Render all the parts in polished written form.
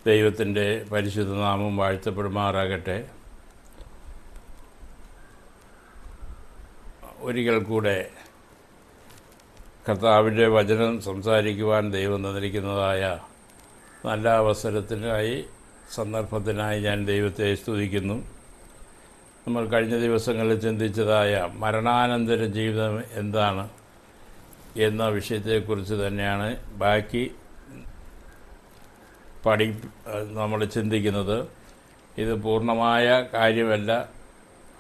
ദൈവത്തിൻ്റെ പരിശുദ്ധ നാമം വാഴ്ത്തപ്പെടുമാറാകട്ടെ. ഒരിക്കൽ കൂടെ കർത്താവിൻ്റെ വചനം സംസാരിക്കുവാൻ ദൈവം തന്നിരിക്കുന്നതായ നല്ല അവസരത്തിനായി സന്ദർഭത്തിനായി ഞാൻ ദൈവത്തെ സ്തുതിക്കുന്നു. നമ്മൾ കഴിഞ്ഞ ദിവസങ്ങളിൽ ചിന്തിച്ചതായ മരണാനന്തര ജീവിതം എന്താണ് എന്ന വിഷയത്തെക്കുറിച്ച് തന്നെയാണ് ബാക്കി നമ്മൾ ചിന്തിക്കുന്നത്. ഇത് പൂർണ്ണമായ കാര്യമല്ല,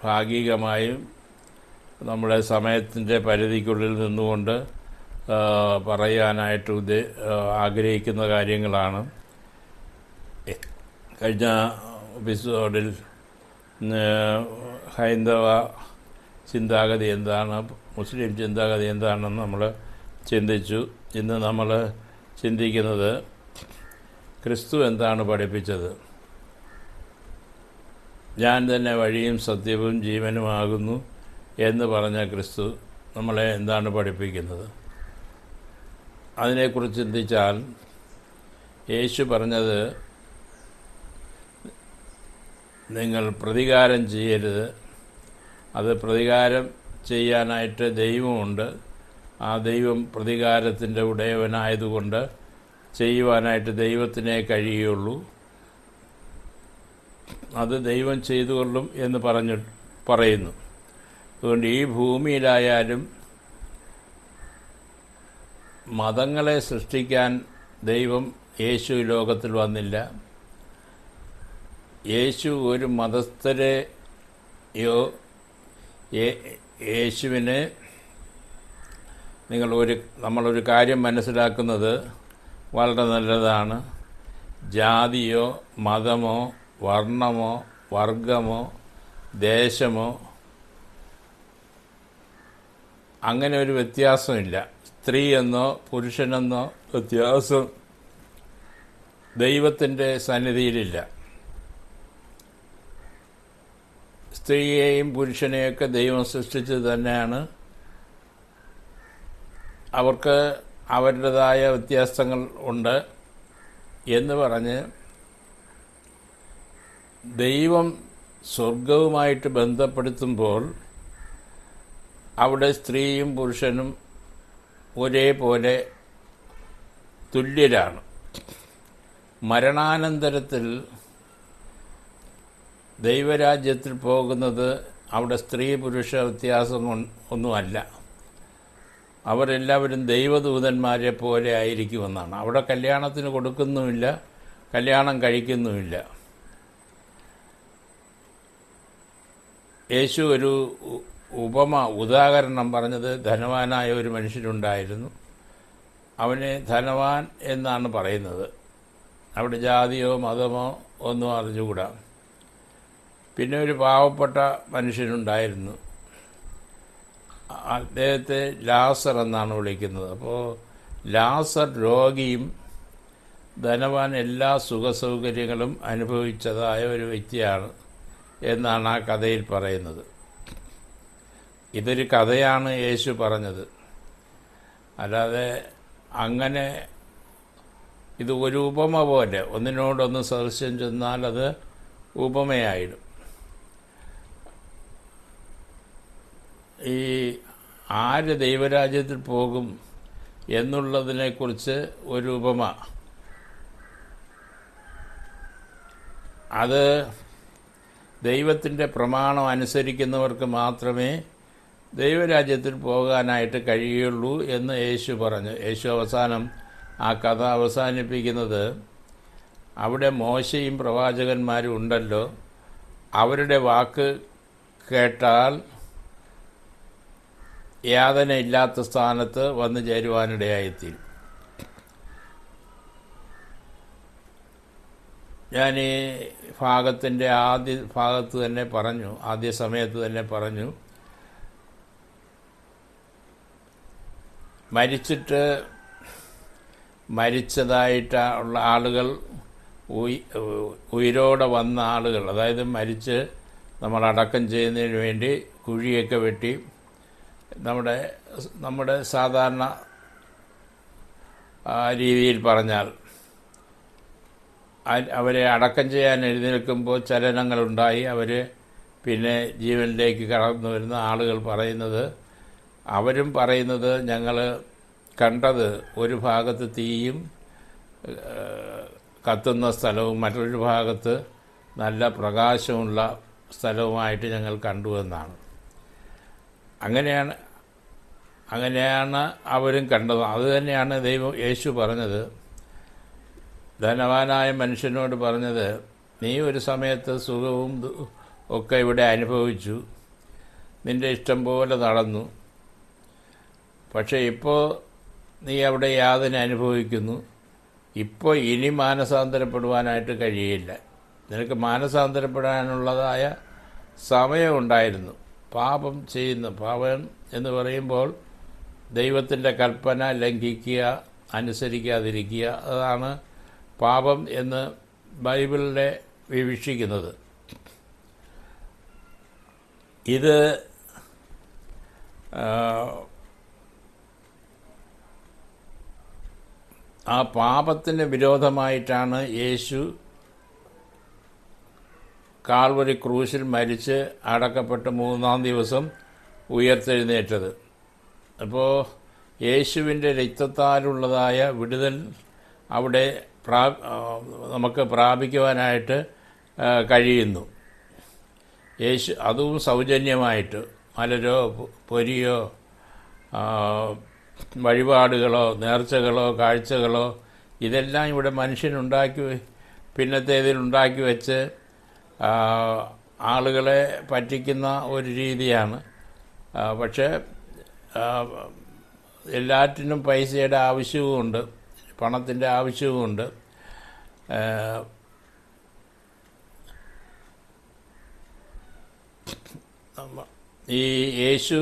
ഭാഗികമായും നമ്മുടെ സമയത്തിൻ്റെ പരിധിക്കുള്ളിൽ നിന്നുകൊണ്ട് പറയാനായിട്ട് ആഗ്രഹിക്കുന്ന കാര്യങ്ങളാണ്. കഴിഞ്ഞ എപ്പിസോഡിൽ ഹൈന്ദവ ചിന്താഗതി എന്താണ്, മുസ്ലിം ചിന്താഗതി എന്താണെന്ന് നമ്മൾ ചിന്തിച്ചു. ഇന്ന് നമ്മൾ ചിന്തിക്കുന്നത് ക്രിസ്തു എന്താണ് പഠിപ്പിച്ചത്. ഞാൻ തന്നെ വഴിയും സത്യവും ജീവനുമാകുന്നു എന്ന് പറഞ്ഞ ക്രിസ്തു നമ്മളെ എന്താണ് പഠിപ്പിക്കുന്നത്. അതിനെക്കുറിച്ച് ചിന്തിച്ചാൽ യേശു പറഞ്ഞത്, നിങ്ങൾ പ്രതികാരം ചെയ്യരുത്. അത് പ്രതികാരം ചെയ്യാനായിട്ട് ദൈവമുണ്ട്. ആ ദൈവം പ്രതികാരത്തിൻ്റെ ഉടയവനായതുകൊണ്ട് ചെയ്യുവാനായിട്ട് ദൈവത്തിനേ കഴിയുള്ളൂ. അത് ദൈവം ചെയ്തുകൊള്ളും എന്ന് പറയുന്നു. അതുകൊണ്ട് ഈ ഭൂമിയിലായാലും മതങ്ങളെ സൃഷ്ടിക്കാൻ ദൈവം യേശു ലോകത്തിൽ വന്നില്ല. യേശു ഒരു മതസ്ഥരെയോ യേശുവിനെ നമ്മളൊരു കാര്യം മനസ്സിലാക്കുന്നത് വളരെ നല്ലതാണ്. ജാതിയോ മതമോ വർണ്ണമോ വർഗമോ ദേശമോ അങ്ങനെ ഒരു വ്യത്യാസമില്ല. സ്ത്രീ എന്നോ പുരുഷനെന്നോ വ്യത്യാസം ദൈവത്തിൻ്റെ സന്നിധിയിലില്ല. സ്ത്രീയെയും പുരുഷനെയൊക്കെ ദൈവം സൃഷ്ടിച്ചത് തന്നെയാണ്. അവർക്ക് അവരുടേതായ വ്യത്യാസങ്ങൾ ഉണ്ട് എന്ന് പറഞ്ഞ് ദൈവം സ്വർഗവുമായിട്ട് ബന്ധപ്പെടുത്തുമ്പോൾ അവിടെ സ്ത്രീയും പുരുഷനും ഒരേപോലെ തുല്യരാണ്. മരണാനന്തരത്തിൽ ദൈവരാജ്യത്തിൽ പോകുന്നത് അവിടെ സ്ത്രീ പുരുഷ വ്യത്യാസം ഒന്നുമല്ല. അവരെല്ലാവരും ദൈവദൂതന്മാരെ പോലെ ആയിരിക്കുമെന്നാണ്. അവിടെ കല്യാണത്തിന് കൊടുക്കുന്നുമില്ല, കല്യാണം കഴിക്കുന്നുമില്ല. യേശു ഒരു ഉദാഹരണം പറഞ്ഞത്, ധനവാനായ ഒരു മനുഷ്യനുണ്ടായിരുന്നു. അവനെ ധനവാൻ എന്നാണ് പറയുന്നത്. അവിടെ ജാതിയോ മതമോ ഒന്നും അറിഞ്ഞുകൂടാ. പിന്നെ ഒരു പാവപ്പെട്ട മനുഷ്യനുണ്ടായിരുന്നു. അദ്ദേഹത്തെ ലാസർ എന്നാണ് വിളിക്കുന്നത്. അപ്പോൾ ലാസർ രോഗിയും ധനവാൻ എല്ലാ സുഖസൗകര്യങ്ങളും അനുഭവിച്ചതായ ഒരു വ്യക്തിയാണ് എന്നാണ് ആ കഥയിൽ പറയുന്നത്. ഇതൊരു കഥയാണ് യേശു പറഞ്ഞത്. അല്ലാതെ അങ്ങനെ ഇത് ഒരു ഉപമ പോലെ ഒന്നിനോടൊന്ന് സദൃശ്യം ചെന്നാൽ അത് ഉപമയായിടും. ഈ ആര് ദൈവരാജ്യത്തിൽ പോകും എന്നുള്ളതിനെക്കുറിച്ച് ഒരു ഉപമ, അത് ദൈവത്തിൻ്റെ പ്രമാണം അനുസരിക്കുന്നവർക്ക് മാത്രമേ ദൈവരാജ്യത്തിൽ പോകാനായിട്ട് കഴിയുള്ളൂ എന്ന് യേശു പറഞ്ഞു. യേശു അവസാനം ആ കഥ അവസാനിപ്പിക്കുന്നത്, അവിടെ മോശയും പ്രവാചകന്മാരും ഉണ്ടല്ലോ, അവരുടെ വാക്ക് കേട്ടാൽ യാതനയില്ലാത്ത സ്ഥാനത്ത് വന്നു ചേരുവാനിടയായിത്തീരും. ഞാൻ ഈ ഭാഗത്തിൻ്റെ ആദ്യ സമയത്ത് തന്നെ പറഞ്ഞു, മരിച്ചതായിട്ടുള്ള ആളുകൾ, ഉയിരോടെ വന്ന ആളുകൾ, അതായത് മരിച്ച് നമ്മൾ അടക്കം ചെയ്യുന്നതിന് വേണ്ടി കുഴിയൊക്കെ വെട്ടി നമ്മുടെ സാധാരണ രീതിയിൽ പറഞ്ഞാൽ അവരെ അടക്കം ചെയ്യാൻ എഴുന്നേൽക്കുമ്പോൾ ചലനങ്ങളുണ്ടായി. അവർ പിന്നെ ജീവനിലേക്ക് കടന്നു വരുന്ന ആളുകൾ അവരും പറയുന്നത് ഞങ്ങൾ കണ്ടത് ഒരു ഭാഗത്ത് തീയും കത്തുന്ന സ്ഥലവും മറ്റൊരു ഭാഗത്ത് നല്ല പ്രകാശമുള്ള സ്ഥലവുമായിട്ട് ഞങ്ങൾ കണ്ടുവെന്നാണ്. അങ്ങനെയാണ് അവരും കണ്ടത്. അതുതന്നെയാണ് യേശു പറഞ്ഞത്. ധനവാനായ മനുഷ്യനോട് പറഞ്ഞത്, നീ ഒരു സമയത്ത് സുഖവും ഒക്കെ ഇവിടെ അനുഭവിച്ചു, നിൻ്റെ ഇഷ്ടം പോലെ നടന്നു. പക്ഷേ ഇപ്പോൾ നീ അവിടെ യാതന അനുഭവിക്കുന്നു. ഇപ്പോൾ ഇനി മാനസാന്തരപ്പെടുവാനായിട്ട് കഴിയില്ല. നിനക്ക് മാനസാന്തരപ്പെടാനുള്ളതായ സമയമുണ്ടായിരുന്നു. പാപം എന്ന് പറയുമ്പോൾ ദൈവത്തിൻ്റെ കൽപ്പന ലംഘിക്കുക, അനുസരിക്കാതിരിക്കുക, അതാണ് പാപം എന്ന് ബൈബിളിലെ വിവക്ഷിക്കുന്നത്. ഇത് ആ പാപത്തിന് വിരോധമായിട്ടാണ് യേശു കാൽവരി ക്രൂശിൽ മരിച്ച് അടക്കപ്പെട്ട് 3-ാം ദിവസം ഉയർത്തെഴുന്നേറ്റത്. അപ്പോൾ യേശുവിൻ്റെ രക്തത്താലുള്ളതായ വിടുതൽ അവിടെ നമുക്ക് പ്രാപിക്കുവാനായിട്ട് കഴിയുന്നു. അതും സൗജന്യമായിട്ട്. മലരോ പൊരിയോ വഴിപാടുകളോ നേർച്ചകളോ കാഴ്ചകളോ ഇതെല്ലാം ഇവിടെ പിന്നത്തേതിലുണ്ടാക്കി വെച്ച് ആളുകളെ പറ്റിക്കുന്ന ഒരു രീതിയാണ്. പക്ഷേ എല്ലാറ്റിനും പൈസയുടെ ആവശ്യവുമുണ്ട്, പണത്തിൻ്റെ ആവശ്യവുമുണ്ട്. ഈ യേശു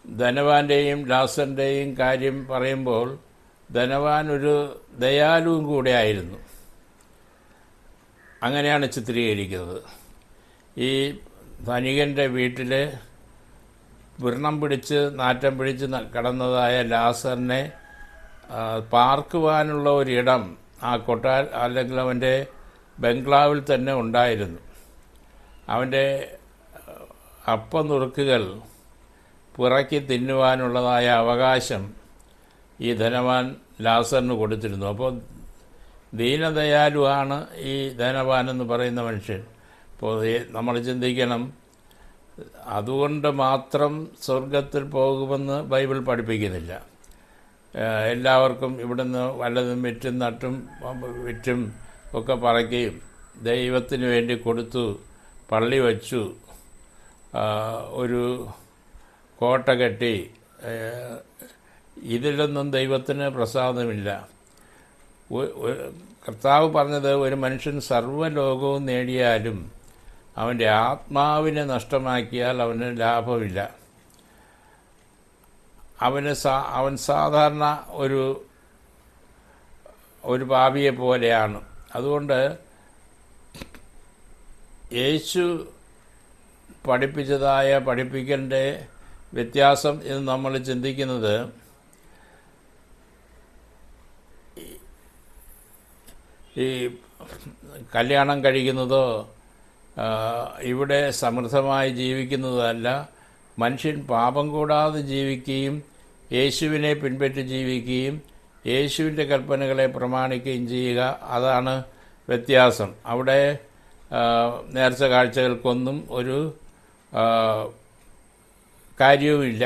ധനവാന്റെയും ലാസറിൻ്റെയും കാര്യം പറയുമ്പോൾ ധനവാൻ ഒരു ദയാലുവും കൂടെ ആയിരുന്നു. അങ്ങനെയാണ് ചിത്രീകരിക്കുന്നത്. ഈ ധനികൻ്റെ വീട്ടിൽ വ്രണം പിടിച്ച് നാറ്റം പിടിച്ച് കടന്നതായ ലാസറിനെ പാർക്കുവാനുള്ള ഒരിടം ആ അല്ലെങ്കിൽ അവൻ്റെ ബംഗ്ലാവിൽ തന്നെ ഉണ്ടായിരുന്നു. അവൻ്റെ അപ്പനുറുക്കുകൾ പിറക്കി തിന്നുവാനുള്ളതായ അവകാശം ഈ ധനവാൻ ലാസറിന് കൊടുത്തിരുന്നു. അപ്പോൾ ദീനദയാലുവാണ് ഈ ധനവാൻ എന്ന് പറയുന്ന മനുഷ്യൻ. അപ്പോൾ നമ്മൾ ചിന്തിക്കണം, അതുകൊണ്ട് മാത്രം സ്വർഗത്തിൽ പോകുമെന്ന് ബൈബിൾ പഠിപ്പിക്കുന്നില്ല. എല്ലാവർക്കും ഇവിടുന്ന് വല്ലതും വിറ്റും ഒക്കെ പറയ്ക്കുകയും ദൈവത്തിന് വേണ്ടി കൊടുത്തു, പള്ളി വച്ചു, ഒരു കോട്ട കെട്ടി, ഇതിലൊന്നും ദൈവത്തിന് പ്രസാദമില്ല. കർത്താവ് പറഞ്ഞത്, ഒരു മനുഷ്യൻ സർവ്വലോകവും നേടിയാലും അവൻ്റെ ആത്മാവിനെ നഷ്ടമാക്കിയാൽ അവന് ലാഭമില്ല. അവൻ സാധാരണ ഒരു പാപിയെ പോലെയാണ്. അതുകൊണ്ട് യേശു പഠിപ്പിക്കലിൻ്റെ വ്യത്യാസം എന്ന് നമ്മൾ ചിന്തിക്കുന്നത്, ഈ കല്യാണം കഴിക്കുന്നതോ ഇവിടെ സമൃദ്ധമായി ജീവിക്കുന്നതല്ല. മനുഷ്യൻ പാപം കൂടാതെ ജീവിക്കുകയും യേശുവിനെ പിൻപറ്റി ജീവിക്കുകയും യേശുവിൻ്റെ കൽപ്പനകളെ പ്രമാണിക്കുകയും ചെയ്യുക, അതാണ് വ്യത്യാസം. അവിടെ നേർച്ച കാഴ്ചകൾക്കൊന്നും ഒരു കാര്യവുമില്ല.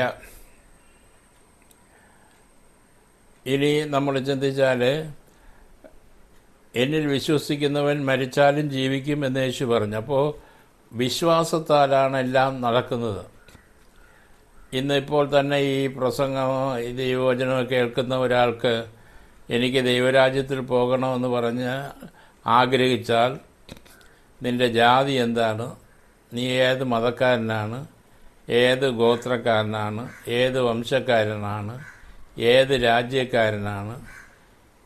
ഇനി നമ്മൾ ചിന്തിച്ചാൽ, എന്നിൽ വിശ്വസിക്കുന്നവൻ മരിച്ചാലും ജീവിക്കും എന്ന് യേശു പറഞ്ഞു. അപ്പോൾ വിശ്വാസത്താലാണ് എല്ലാം നടക്കുന്നത്. ഇന്നിപ്പോൾ തന്നെ ഈ പ്രസംഗമോ ഈ ദൈവവചനമോ കേൾക്കുന്ന ഒരാൾക്ക് എനിക്ക് ദൈവരാജ്യത്തിൽ പോകണമെന്ന് പറഞ്ഞ് ആഗ്രഹിച്ചാൽ, നിൻ്റെ ജാതി എന്താണ്, നീ ഏത് മതക്കാരനാണ്, ഏത് ഗോത്രക്കാരനാണ്, ഏത് വംശക്കാരനാണ്, ഏത് രാജ്യക്കാരനാണ്,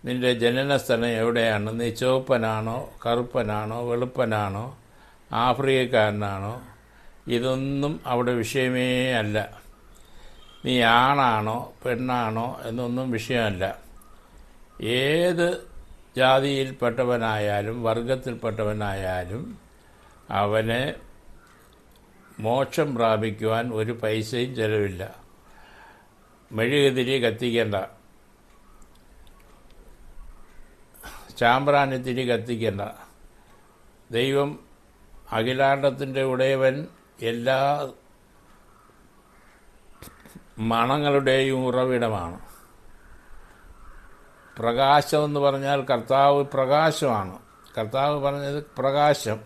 നിൻ്റെ ജനനസ്ഥലം എവിടെയാണ്, നീ ചുവപ്പനാണോ കറുപ്പനാണോ വെളുപ്പനാണോ ആഫ്രിക്കക്കാരനാണോ, ഇതൊന്നും അവിടെ വിഷയമേ അല്ല. നീ ആണാണോ പെണ്ണാണോ എന്നൊന്നും വിഷയമല്ല. ഏത് ജാതിയിൽപ്പെട്ടവനായാലും വർഗത്തിൽപ്പെട്ടവനായാലും അവന് മോക്ഷം പ്രാപിക്കുവാൻ ഒരു പൈസയും ചെലവില്ല. മെഴുകുതിരി കത്തിക്കേണ്ട, ചാമ്പ്രാണിത്തിരി കത്തിക്കേണ്ട. ദൈവം അഖിലാണ്ടത്തിൻ്റെ ഉടയവൻ എല്ലാ മണങ്ങളുടെയും ഉറവിടമാണ്. പ്രകാശമെന്ന് പറഞ്ഞാൽ കർത്താവ് പ്രകാശമാണ്. കർത്താവ് പറഞ്ഞത് പ്രകാശം.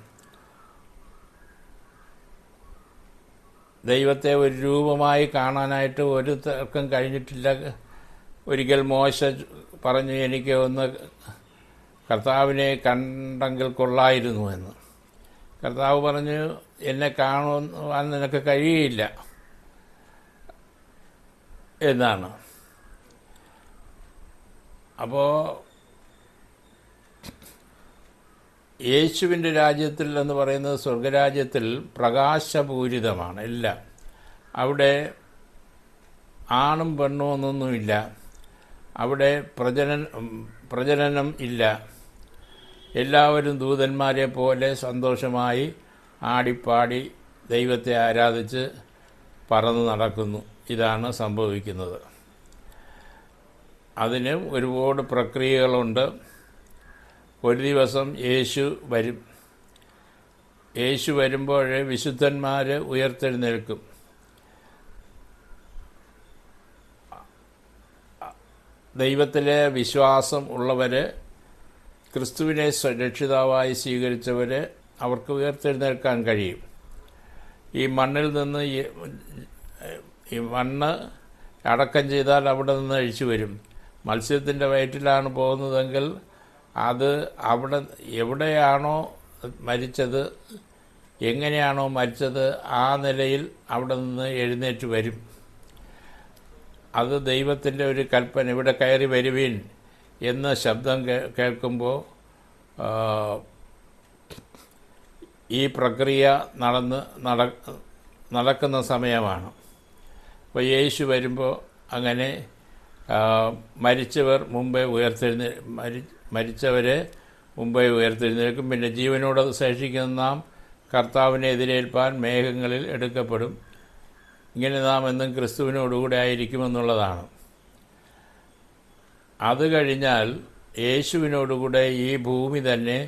ദൈവത്തെ ഒരു രൂപമായി കാണാനായിട്ട് ഒരു തർക്കം കഴിഞ്ഞിട്ടില്ല. ഒരിക്കൽ മോശ പറഞ്ഞു, എനിക്ക് ഒന്ന് കർത്താവിനെ കണ്ടെങ്കിൽ കൊള്ളായിരുന്നു എന്ന്. കർത്താവ് പറഞ്ഞു, എന്നെ കാണുവാൻ നിനക്ക് കഴിയില്ല എന്നാണ്. അപ്പോൾ യേശുവിൻ്റെ രാജ്യത്തിൽ എന്ന് പറയുന്നത് സ്വർഗരാജ്യത്തിൽ പ്രകാശപൂരിതമാണ് എല്ലാം. അവിടെ ആണും പെണ്ണും എന്നൊന്നുമില്ല. അവിടെ പ്രജനനം ഇല്ല. എല്ലാവരും ദൂതന്മാരെ പോലെ സന്തോഷമായി ആടിപ്പാടി ദൈവത്തെ ആരാധിച്ച് പറന്ന് നടക്കുന്നു. ഇതാണ് സംഭവിക്കുന്നത്. അതിന് ഒരുപാട് പ്രക്രിയകളുണ്ട്. ഒരു ദിവസം യേശു വരും. യേശു വരുമ്പോൾ വിശുദ്ധന്മാർ ഉയർത്തെഴുന്നേൽക്കും. ദൈവത്തിലെ വിശ്വാസം ഉള്ളവർ, ക്രിസ്തുവിനെ രക്ഷിതാവായി സ്വീകരിച്ചവർ, അവർക്ക് ഉയർത്തെഴുന്നേൽക്കാൻ കഴിയും. ഈ മണ്ണിൽ നിന്ന് ഈ മണ്ണ് അടക്കം ചെയ്താൽ അവിടെ നിന്ന് അഴിച്ചു വരും. മത്സ്യത്തിൻ്റെ വയറ്റിലാണ് പോകുന്നതെങ്കിൽ അത് അവിടെ എവിടെയാണോ മരിച്ചത്, എങ്ങനെയാണോ മരിച്ചത്, ആ നിലയിൽ അവിടെ നിന്ന് എഴുന്നേറ്റ് വരും. അത് ദൈവത്തിൻ്റെ ഒരു കൽപ്പന. ഇവിടെ കയറി വരുവീൻ എന്ന ശബ്ദം കേൾക്കുമ്പോൾ ഈ പ്രക്രിയ നടക്കുന്ന സമയമാണ്. അപ്പോൾ യേശു വരുമ്പോൾ അങ്ങനെ മരിച്ചവരെ മുമ്പേ ഉയർത്തെഴുന്നേൽക്കും. പിന്നെ ജീവനോട് ശേഷിക്കുന്ന നാം കർത്താവിനെ എതിരേൽപ്പാൻ മേഘങ്ങളിൽ എടുക്കപ്പെടും. ഇങ്ങനെ നാം എന്നും ക്രിസ്തുവിനോടുകൂടെ ആയിരിക്കുമെന്നുള്ളതാണ്. അത് കഴിഞ്ഞാൽ യേശുവിനോടുകൂടെ ഈ ഭൂമി തന്നെ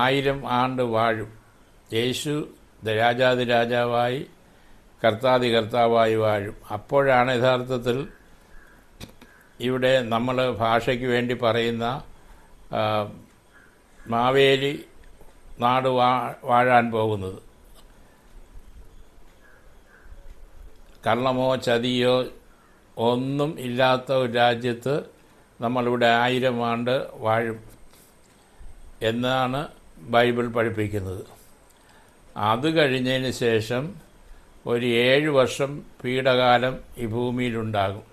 1000 ആണ്ട് വാഴും. യേശു രാജാതിരാജാവായി കർത്താവായി വാഴും. അപ്പോഴാണ് യഥാർത്ഥത്തിൽ ഇവിടെ നമ്മൾ ഭാഷയ്ക്ക് വേണ്ടി പറയുന്ന മാവേലി നാട് വാഴാൻ പോകുന്നത്. കള്ളമോ ചതിയോ ഒന്നും ഇല്ലാത്ത ഒരു രാജ്യത്ത് നമ്മളിവിടെ 1000 ആണ്ട് വാഴും എന്നാണ് ബൈബിൾ പഠിപ്പിക്കുന്നത്. അത് കഴിഞ്ഞതിന് ശേഷം ഒരു 7 വർഷം പീഡകാലം ഈ ഭൂമിയിലുണ്ടാകും.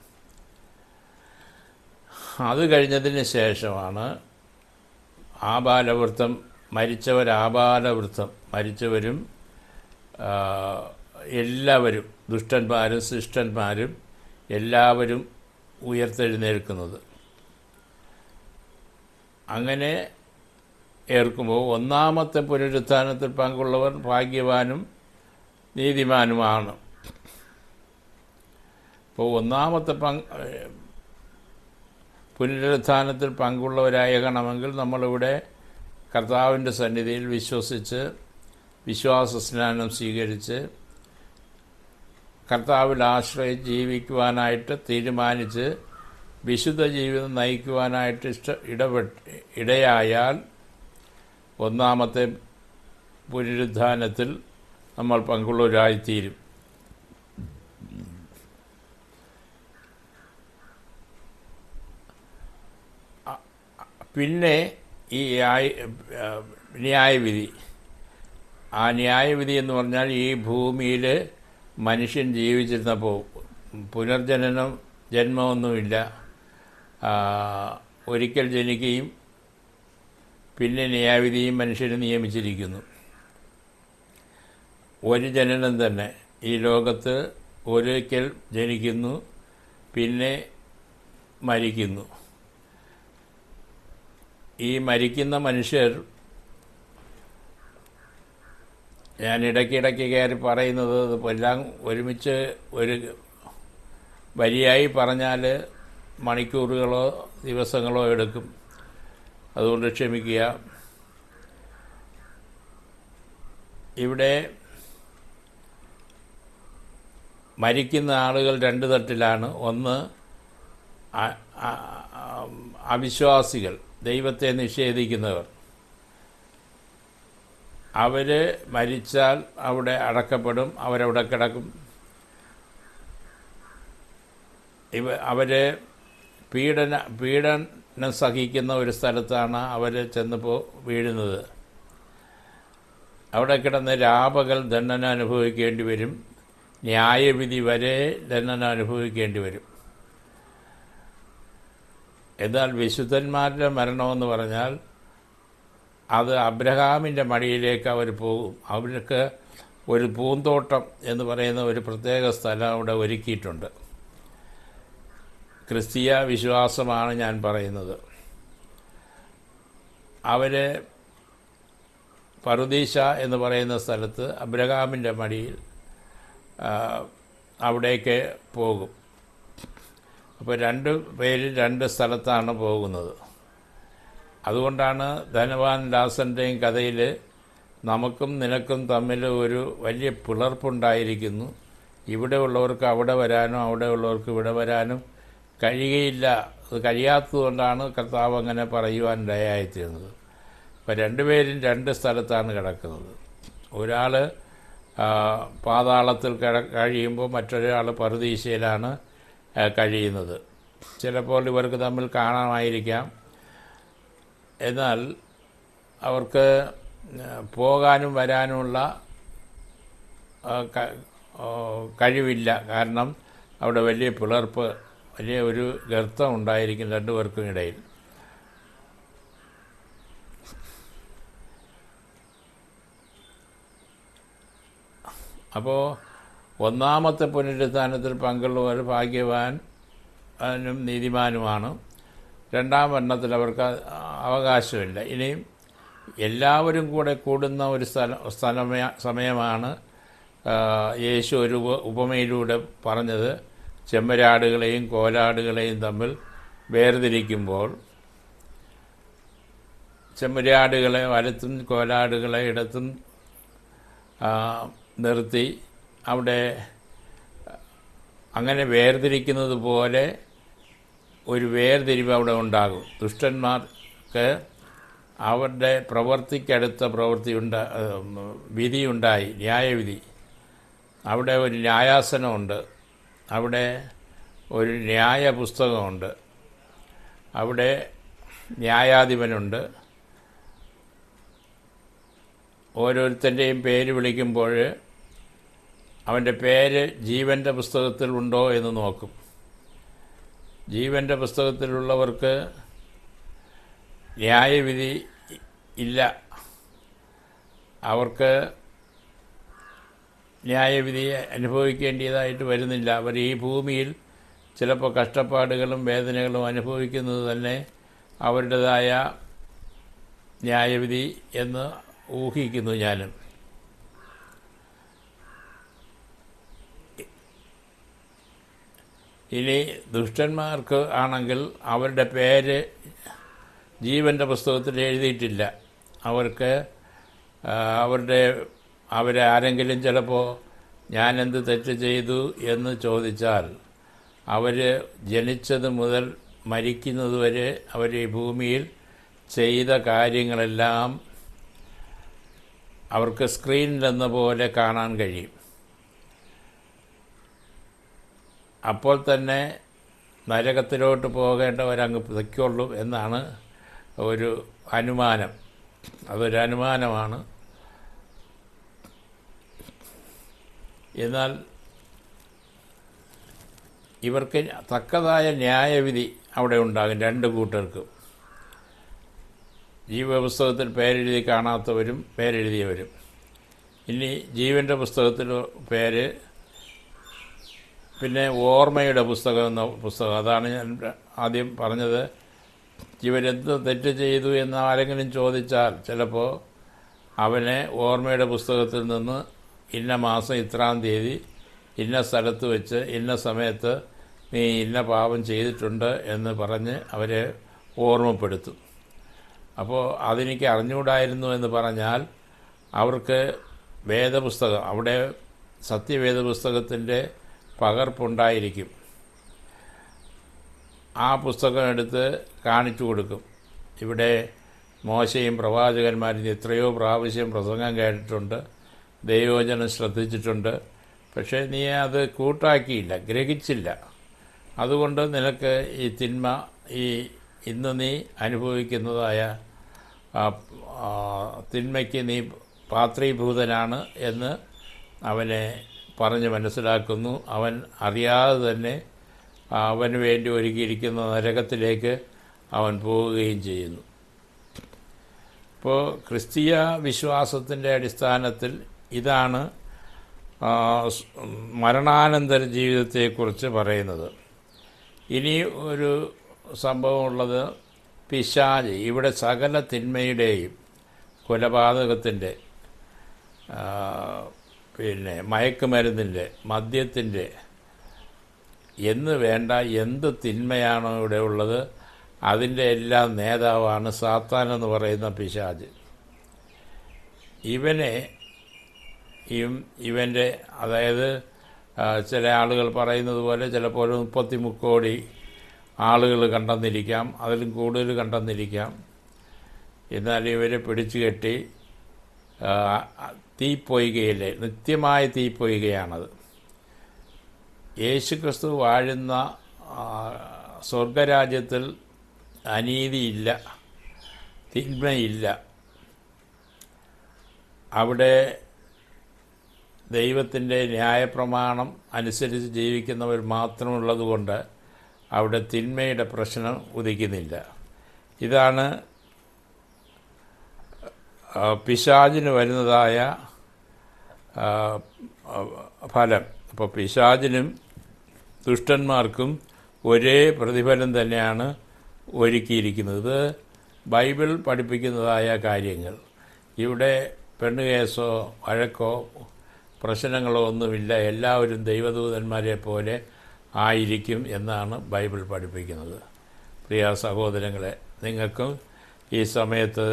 അത് കഴിഞ്ഞതിന് ശേഷമാണ് ആബാലവൃത്തം, മരിച്ചവരും എല്ലാവരും, ദുഷ്ടന്മാരും ശിഷ്ടന്മാരും എല്ലാവരും ഉയർത്തെഴുന്നേൽക്കുന്നത്. അങ്ങനെ ഏർക്കുമ്പോൾ ഒന്നാമത്തെ പുനരുത്ഥാനത്തിൽ പങ്കുള്ളവർ ഭാഗ്യവാനും നീതിമാനുമാണ്. ഇപ്പോൾ ഒന്നാമത്തെ പുനരുത്ഥാനത്തിൽ പങ്കുള്ളവരാകണമെങ്കിൽ നമ്മളിവിടെ കർത്താവിൻ്റെ സന്നിധിയിൽ വിശ്വസിച്ച് വിശ്വാസസ്നാനം സ്വീകരിച്ച് കർത്താവിൽ ആശ്രയിച്ച് ജീവിക്കുവാനായിട്ട് തീരുമാനിച്ച് വിശുദ്ധ ജീവിതം നയിക്കുവാനായിട്ട് ഇടയായാൽ ഒന്നാമത്തെ പുനരുത്ഥാനത്തിൽ നമ്മൾ പങ്കുള്ളവരായിത്തീരും. പിന്നെ ഈ ന്യായവിധി. ആ ന്യായവിധി എന്ന് പറഞ്ഞാൽ ഈ ഭൂമിയിൽ മനുഷ്യൻ ജീവിച്ചിരുന്നപ്പോൾ ജന്മമൊന്നുമില്ല. ഒരിക്കൽ ജനിക്കുകയും പിന്നെ ന്യായവിധിയും മനുഷ്യന് നിയമിച്ചിരിക്കുന്നു. ഒരു ജനനം തന്നെ. ഈ ലോകത്ത് ഒരിക്കൽ ജനിക്കുന്നു, പിന്നെ മരിക്കുന്നു. ഈ മരിക്കുന്ന മനുഷ്യർ, ഞാൻ ഇടയ്ക്കിടയ്ക്ക് കയറി പറയുന്നത് എല്ലാം ഒരുമിച്ച് ഒരു വരിയായി പറഞ്ഞാൽ മണിക്കൂറുകളോ ദിവസങ്ങളോ എടുക്കും. അതുകൊണ്ട് ക്ഷമിക്കുക. ഇവിടെ മരിക്കുന്ന ആളുകൾ രണ്ട് തട്ടിലാണ്. ഒന്ന്, അവിശ്വാസികൾ, ദൈവത്തെ നിഷേധിക്കുന്നവർ. അവർ മരിച്ചാൽ അവിടെ അടക്കപ്പെടും, അവരവിടെ കിടക്കും. അവർ പീഡനം സഹിക്കുന്ന ഒരു സ്ഥലത്താണ് അവർ ചെന്നപ്പോൾ വീഴുന്നത്. അവിടെ കിടന്ന് രാപകൽ ദണ്ഡന അനുഭവിക്കേണ്ടി വരും. ന്യായവിധി വരെ ദണ്ഡന അനുഭവിക്കേണ്ടി വരും. എന്നാൽ വിശുദ്ധന്മാരുടെ മരണമെന്ന് പറഞ്ഞാൽ അത് അബ്രഹാമിൻ്റെ മടിയിലേക്ക് അവർ പോകും. അവർക്ക് ഒരു പൂന്തോട്ടം എന്ന് പറയുന്ന ഒരു പ്രത്യേക സ്ഥലം അവിടെ ഒരുക്കിയിട്ടുണ്ട്. ക്രിസ്തീയ വിശ്വാസമാണ് ഞാൻ പറയുന്നത്. അവർ പറുദീസ എന്ന് പറയുന്ന സ്ഥലത്ത് അബ്രഹാമിൻ്റെ മടിയിൽ അവിടേക്ക് പോകും. അപ്പോൾ രണ്ട് പേര് രണ്ട് സ്ഥലത്താണ് പോകുന്നത്. അതുകൊണ്ടാണ് ധനവാൻ ലാസറിൻ്റെയും കഥയിൽ നമുക്കും നിനക്കും തമ്മിൽ ഒരു വലിയ പിളർപ്പുണ്ടായിരിക്കുന്നു. ഇവിടെ ഉള്ളവർക്ക് അവിടെ വരാനും അവിടെ ഉള്ളവർക്ക് ഇവിടെ വരാനും കഴിയുകയില്ല. അത് കഴിയാത്തതുകൊണ്ടാണ് കർത്താവ് അങ്ങനെ പറയുവാൻ ഇടയായിത്തീർന്നത്. അപ്പോൾ രണ്ടുപേരും രണ്ട് സ്ഥലത്താണ് കിടക്കുന്നത്. ഒരാൾ പാതാളത്തിൽ കഴിയുമ്പോൾ മറ്റൊരാൾ പറുദീസയിലാണ് കഴിയുന്നത്. ചിലപ്പോൾ ഇവർക്ക് തമ്മിൽ കാണാമായിരിക്കാം, എന്നാൽ അവർക്ക് പോകാനും വരാനുമുള്ള കഴിവില്ല. കാരണം അവിടെ വലിയ പിളർപ്പ്, വലിയ ഒരു ഗർത്തം ഉണ്ടായിരിക്കും രണ്ടുപേർക്കും ഇടയിൽ. അപ്പോൾ ഒന്നാമത്തെ പുനരുത്ഥാനത്തിൽ പങ്കുള്ളവർ ഭാഗ്യവാനും നീതിമാനുമാണ്. രണ്ടാം എണ്ണത്തിൽ അവർക്ക് അവകാശമില്ല. ഇനിയും എല്ലാവരും കൂടെ കൂടുന്ന ഒരു സമയമാണ് യേശു ഒരു ഉപമയിലൂടെ പറഞ്ഞത്. ചെമ്മരാടുകളെയും കോലാടുകളെയും തമ്മിൽ വേർതിരിക്കുമ്പോൾ ചെമ്മരാടുകളെ വലത്തും കോലാടുകളെ ഇടത്തും നിർത്തി അവിടെ അങ്ങനെ വേർതിരിക്കുന്നത് പോലെ ഒരു വേർതിരിവ് അവിടെ ഉണ്ടാകും. ദുഷ്ടന്മാർക്ക് അവരുടെ പ്രവൃത്തിക്കടുത്ത വിധിയുണ്ടായി, ന്യായവിധി. അവിടെ ഒരു ന്യായാസനമുണ്ട്, അവിടെ ഒരു ന്യായ പുസ്തകമുണ്ട്, അവിടെ ന്യായാധിപനുണ്ട്. ഓരോരുത്തൻ്റെയും പേര് വിളിക്കുമ്പോൾ അവൻ്റെ പേര് ജീവൻ്റെ പുസ്തകത്തിൽ ഉണ്ടോ എന്ന് നോക്കും. ജീവൻ്റെ പുസ്തകത്തിലുള്ളവർക്ക് ന്യായവിധി ഇല്ല, അവർക്ക് ന്യായവിധി അനുഭവിക്കേണ്ടതായിട്ട് വരുന്നില്ല. അവർ ഈ ഭൂമിയിൽ ചിലപ്പോൾ കഷ്ടപ്പാടുകളും വേദനകളും അനുഭവിക്കുന്നത് തന്നെ അവരുടേതായ ന്യായവിധി എന്ന് ഊഹിക്കുന്നു ഞാനും. ഇനി ദുഷ്ടന്മാർക്ക് ആണെങ്കിൽ അവരുടെ പേര് ജീവൻ്റെ പുസ്തകത്തിൽ എഴുതിയിട്ടില്ല. അവരെ ആരെങ്കിലും ചിലപ്പോൾ ഞാനെന്ത് തെറ്റ് ചെയ്തു എന്ന് ചോദിച്ചാൽ അവർ ജനിച്ചത് മുതൽ മരിക്കുന്നതുവരെ അവർ ഈ ഭൂമിയിൽ ചെയ്ത കാര്യങ്ങളെല്ലാം അവർക്ക് സ്ക്രീനിലെന്ന പോലെ കാണാൻ കഴിയും. അപ്പോൾ തന്നെ നരകത്തിലോട്ട് പോകേണ്ടവരങ്ങ് പൊയ്ക്കൊള്ളും എന്നാണ് ഒരു അനുമാനം. അതൊരു അനുമാനമാണ്. എന്നാൽ ഇവർക്ക് തക്കതായ ന്യായവിധി അവിടെ ഉണ്ടാകും രണ്ട് കൂട്ടർക്കും. ജീവപുസ്തകത്തിൽ പേരെഴുതി കാണാത്തവരും പേരെഴുതിയവരും. ഇനി ജീവൻ്റെ പുസ്തകത്തിൽ പേര്, പിന്നെ ഓർമ്മയുടെ പുസ്തകം എന്ന പുസ്തകം, അതാണ് ഞാൻ ആദ്യം പറഞ്ഞത്. ഇവരെന്ത് തെറ്റ് ചെയ്തു എന്ന് ആരെങ്കിലും ചോദിച്ചാൽ ചിലപ്പോൾ അവനെ ഓർമ്മയുടെ പുസ്തകത്തിൽ നിന്ന് ഇന്ന മാസം ഇത്രാം തീയതി ഇന്ന സ്ഥലത്ത് വെച്ച് ഇന്ന സമയത്ത് നീ ഇന്ന പാപം ചെയ്തിട്ടുണ്ട് എന്ന് പറഞ്ഞ് അവരെ ഓർമ്മപ്പെടുത്തും. അപ്പോൾ അതെനിക്ക് അറിഞ്ഞുകൂടായിരുന്നു എന്ന് പറഞ്ഞാൽ അവർക്ക് വേദപുസ്തകം, അവിടെ സത്യവേദപുസ്തകത്തിൻ്റെ പകർപ്പുണ്ടായിരിക്കും. ആ പുസ്തകം എടുത്ത് കാണിച്ചു കൊടുക്കും. ഇവിടെ മോശയും പ്രവാചകന്മാരും എത്രയോ പ്രാവശ്യം പ്രസംഗം കേട്ടിട്ടുണ്ട്, ദൈവവചനം ശ്രദ്ധിച്ചിട്ടുണ്ട്, പക്ഷേ നീ അത് കൂട്ടാക്കിയില്ല, ഗ്രഹിച്ചില്ല. അതുകൊണ്ട് നിനക്ക് ഈ തിന്മ, ഈ ഇന്ന് നീ അനുഭവിക്കുന്നതായ തിന്മയ്ക്ക് നീ പാത്രീഭൂതനാണ് എന്ന് അവനെ പറഞ്ഞ് മനസ്സിലാക്കുന്നു. അവൻ അറിയാതെ തന്നെ അവന് വേണ്ടി ഒരുക്കിയിരിക്കുന്ന നരകത്തിലേക്ക് അവൻ പോവുകയും ചെയ്യുന്നു. ഇപ്പോൾ ക്രിസ്തീയ വിശ്വാസത്തിൻ്റെ അടിസ്ഥാനത്തിൽ ഇതാണ് മരണാനന്തര ജീവിതത്തെക്കുറിച്ച് പറയുന്നത്. ഇനി ഒരു സംഭവമുള്ളത് പിശാച്. ഇവിടെ സകല തിന്മയുടെയും, കൊലപാതകത്തിൻ്റെ, പിന്നെ മയക്കുമരുന്നിൻ്റെ, മദ്യത്തിൻ്റെ എന്ന് വേണ്ട എന്ത് തിന്മയാണോ ഇവിടെ ഉള്ളത് അതിൻ്റെ എല്ലാം നേതാവാണ് സാത്താൻ എന്ന് പറയുന്ന പിശാച്. ഇവൻ്റെ അതായത് ചില ആളുകൾ പറയുന്നത് പോലെ ചിലപ്പോൾ 30 കോടി ആളുകൾ കണ്ടെന്നിരിക്കാം, അതിലും കൂടുതൽ കണ്ടെന്നിരിക്കാം. എന്നാൽ ഇവരെ പിടിച്ചു കെട്ടി തീപ്പൊയ്കയില്ലേ, നിത്യമായ തീപ്പൊയ്കയാണത്. യേശുക്രിസ്തു വാഴുന്ന സ്വർഗരാജ്യത്തിൽ അനീതിയില്ല, തിന്മയില്ല. അവിടെ ദൈവത്തിൻ്റെ ന്യായപ്രമാണം അനുസരിച്ച് ജീവിക്കുന്നവർ മാത്രമുള്ളതുകൊണ്ട് അവിടെ തിന്മയുടെ പ്രശ്നം ഉദിക്കുന്നില്ല. ഇതാണ് പിശാചിന് വരുന്നതായ ഫലം. അപ്പോൾ പിശാചിനും ദുഷ്ടന്മാർക്കും ഒരേ പ്രതിഫലം തന്നെയാണ് ഒരുക്കിയിരിക്കുന്നത്. ഇത് ബൈബിൾ പഠിപ്പിക്കുന്നതായ കാര്യങ്ങൾ. ഇവിടെ പെണ്ണുകേസോ വഴക്കോ പ്രശ്നങ്ങളോ ഒന്നുമില്ല. എല്ലാവരും ദൈവദൂതന്മാരെ പോലെ ആയിരിക്കും എന്നാണ് ബൈബിൾ പഠിപ്പിക്കുന്നത്. പ്രിയ സഹോദരങ്ങളെ, നിങ്ങൾക്കും ഈ സമയത്ത്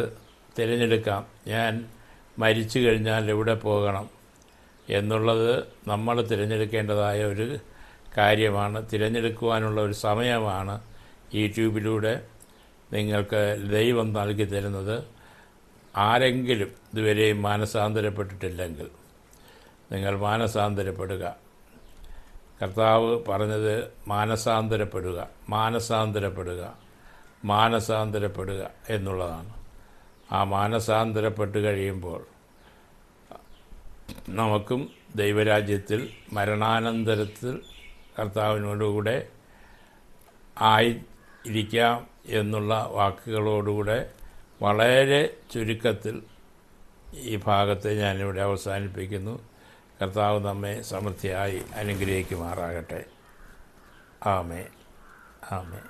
തിരഞ്ഞെടുക്കാം. ഞാൻ മരിച്ചു കഴിഞ്ഞാൽ എവിടെ പോകണം എന്നുള്ളത് നമ്മൾ തിരഞ്ഞെടുക്കേണ്ടതായ ഒരു കാര്യമാണ്. തിരഞ്ഞെടുക്കുവാനുള്ള ഒരു സമയമാണ് യൂട്യൂബിലൂടെ നിങ്ങൾക്ക് ദൈവം നൽകി തരുന്നത്. ആരെങ്കിലും ഇതുവരെയും മാനസാന്തരപ്പെട്ടിട്ടില്ലെങ്കിൽ നിങ്ങൾ മാനസാന്തരപ്പെടുക. കർത്താവ് പറഞ്ഞത് മാനസാന്തരപ്പെടുക, മാനസാന്തരപ്പെടുക, മാനസാന്തരപ്പെടുക എന്നുള്ളതാണ്. ആ മാനസാന്തരപ്പെട്ട് കഴിയുമ്പോൾ നമുക്കും ദൈവരാജ്യത്തിൽ മരണാനന്തരത്തിൽ കർത്താവിനോടുകൂടെ ആയിരിക്കാം എന്നുള്ള വാക്കുകളോടുകൂടെ വളരെ ചുരുക്കത്തിൽ ഈ ഭാഗത്തെ ഞാനിവിടെ അവസാനിപ്പിക്കുന്നു. കർത്താവ് നമ്മെ സമൃദ്ധിയായി അനുഗ്രഹിക്കുമാറാകട്ടെ. ആമേൻ, ആമേൻ.